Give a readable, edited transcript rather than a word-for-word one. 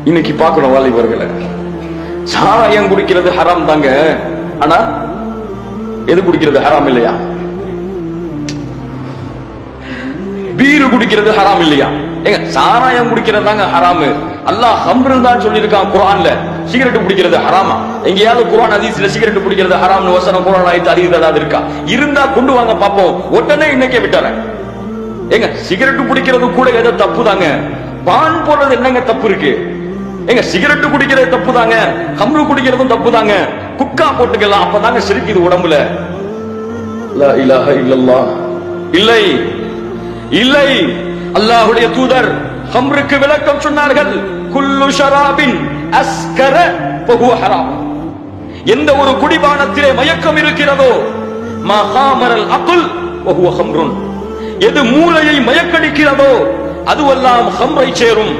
இன்னைக்கு பார்க்கணும் வாலிபர்களை, சாராயம் குடிக்கிறது ஹராம் தாங்க, ஆனா எது குடிக்கிறது ஹராம் இல்லையா? பீரு குடிக்கிறது ஹராம் இல்லையா? ஏங்க சாராயம் குடிக்கிறது தாங்க ஹராமு. அல்லாஹ் ஹம்ரு தான் சொல்லியிருக்கான் குர்ஆன்ல. சிகரெட் குடிக்கிறது ஹராமா? எங்கேயாவது குர்ஆன் ஹதீஸ்ல சிகரெட் குடிக்கிறது ஹராம்னு வசனம் குர்ஆன் ஆயத்து அறிவு ஏதாவது இருக்கா? இருந்தா கொண்டு வாங்க பாப்போம். உடனே இன்னைக்கே விட்டாரேன். ஏங்க சிகரெட் குடிக்கிறது கூட ஏதோ தப்பு தாங்க. பான் போடுறது என்னங்க தப்பு இருக்கு? ஏங்க சிகரெட் குடிக்கிறது தப்பு தாங்க, ஹம்ரு குடிக்கிறதும் தப்பு தாங்க. குக்கா போட்டுக்கலாம், அப்பதாங்க சிரிக்குது உடம்புல. லா இலாஹ இல்லல்லாஹ். இல்லை இல்லை, அல்லாஹ்வுடைய தூதர் ஹம்ருக்கு விளக்கம் சொன்னார்கள். குல்லு ஷராபின் அஸ்கர ஃபஹுவ ஹராம். எந்த ஒரு குடிபானத்திலே மயக்கம் இருக்கிறதோ, மா ஹாமரல் அக்ல் வஹுவ ஹம்ருன். எது மூளையை மயக்கடிக்கிறதோ அதுவெல்லாம் ஹம்ரை சேரும்.